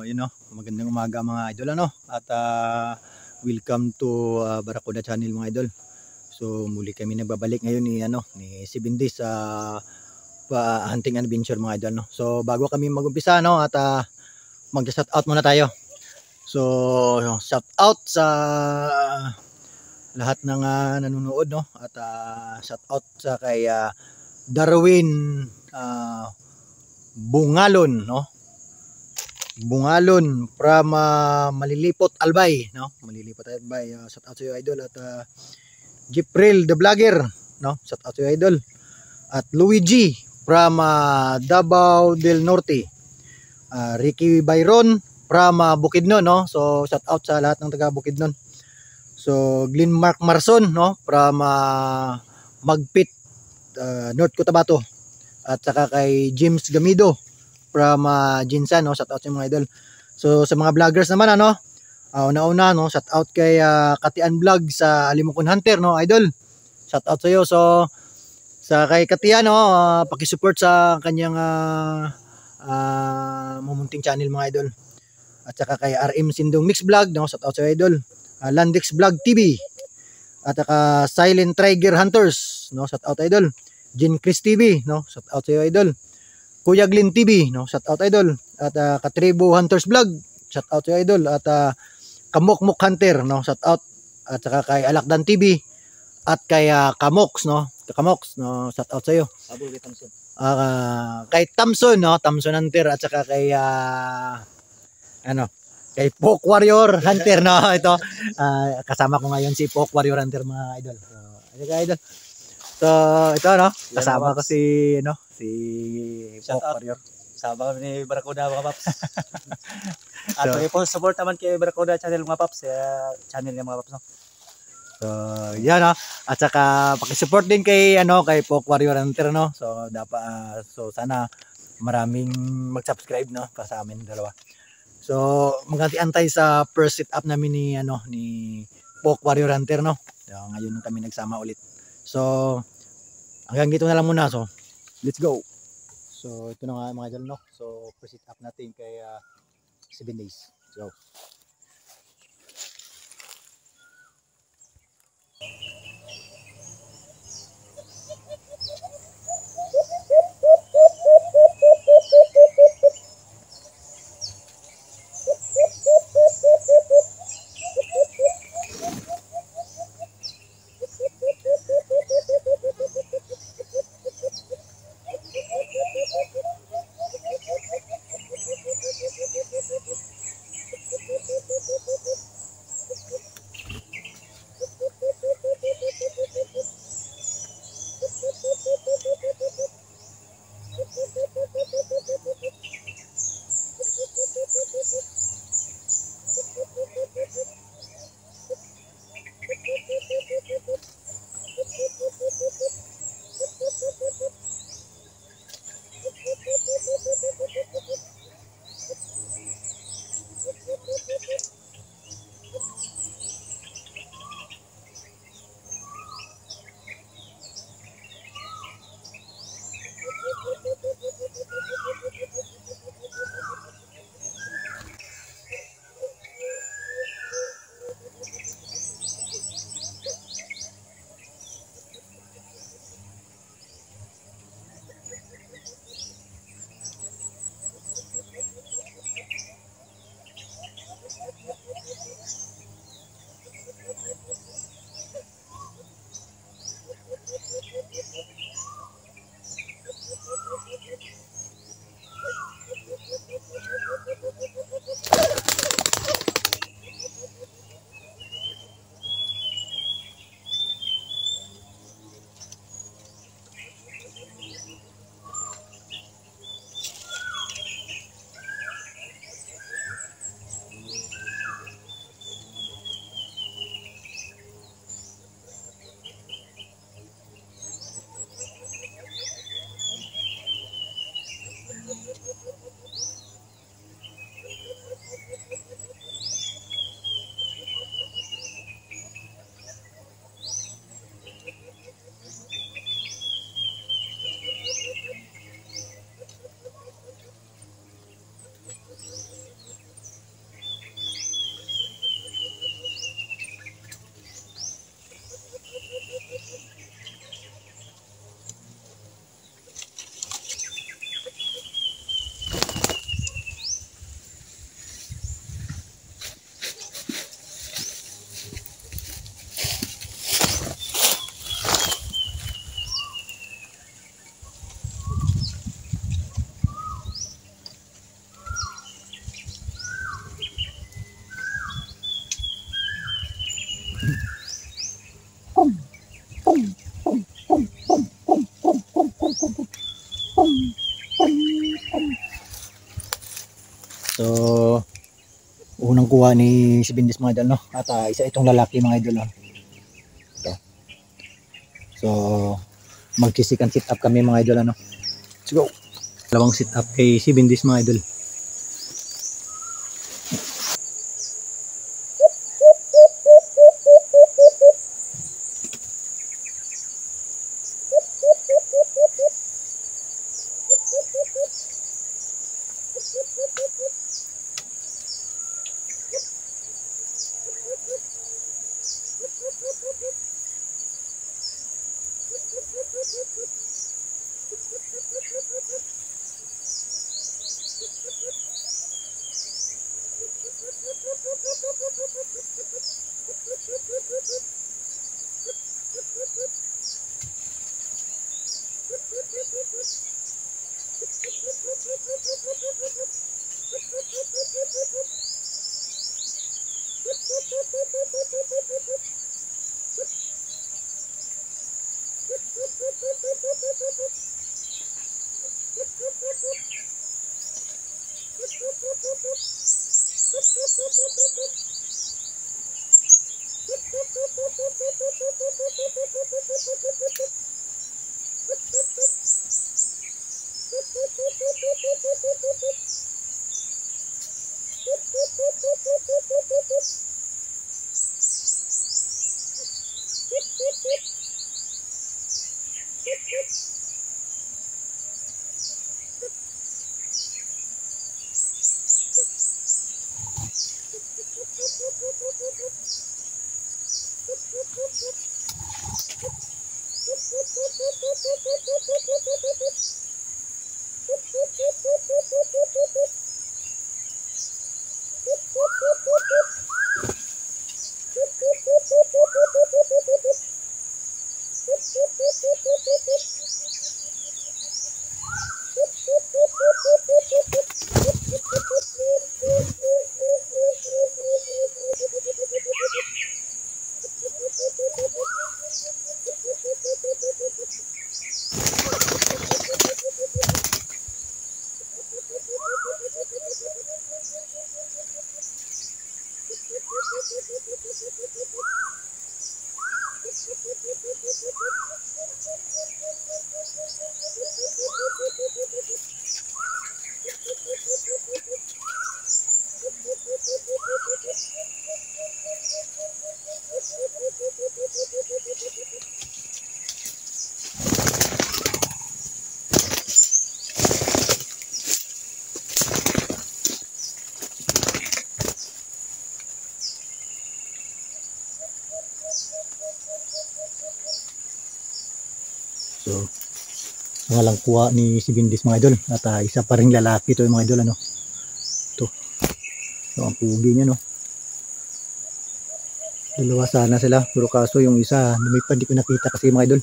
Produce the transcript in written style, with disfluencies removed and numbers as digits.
yun no, magandang umaga mga idol ano. At welcome to Barracuda Channel mga idol. So muli kami nagbabalik ngayon ni 7 days sa hunting adventure mga idol no. So bago kami mag-umpisa no at mag-shout out muna tayo. So shout out sa lahat ng nanonood no at shout out sa kay Darwin Bungalon no. Bungalon from Malilipot Albay no. Malilipot Albay, shout out sa iyo idol. At Jipril the vlogger no, shout out sa iyo idol. At Luigi from Davao del Norte. Ricky Byron from Bukidnon no. So shout out sa lahat ng taga Bukidnon. So Glenn Mark Marson no from Magpit, North Cotabato. At saka kay James Gamido from Jinsan no, shout out sa mga idol. So sa mga vloggers naman ano, una-una no, shout out kay Katian Vlog sa Alimokon Hunter no, idol. Shout out sa iyo. So sa kay Katian no, paki-support sa kanyang mumunting channel mga idol. At saka kay RM Sindong Mix Vlog no, shout out sa iyo idol. Landex Vlog TV. At saka Silent Tiger Hunters no, shout out idol. Jin Chris TV no, shout out sa iyo idol. Kuya Glenn TV no, shout out idol. At Katribo Hunters Vlog, shout out sa iyo idol. At Kamokmok Hunter no, shout out. At saka kay Alakdan TV at kay Kamox no, Kamox no, shout out sa iyo. Kay Thompson. Kay Thompson no, Thompson Hunter. At saka kay kay Pok Warrior Hunter no. Ito kasama ko ngayon si Pok Warrior Hunter mga idol. So, idol. So ito no, kasama ko si Shout Pok out. Warrior. Sama kami ni Barracuda mga paps. At support naman kay Barracuda Channel mga paps, channel niya mga paps no. So yan no. At saka paki-support din kay kay Pok Warrior Hunter no. So dapat so sana maraming mag-subscribe no para sa amin dalawa. So magantay sa first sit up namin ni Pok Warrior Hunter no. So, ngayon kami nagsama ulit. So hanggang dito na lang muna. So let's go. So ito na nga mga idol no. So first sit up natin kay 7 days. So So, unang kuha ni si Bindis mga idol, no? At isa itong lalaki mga idol, no? Ito. So, mag-sit up kami mga idol, ano? Let's go! Dalawang sit up kay si Bindis mga idol. So, walang kuha ni si Bindis mga idol. At isa pa ring lalaki to mga idol, ano. Ito. So, ang pugi niya, no. Dalawa sana sila, pero kaso yung isa lumipad, di ko nakita kasi mga idol.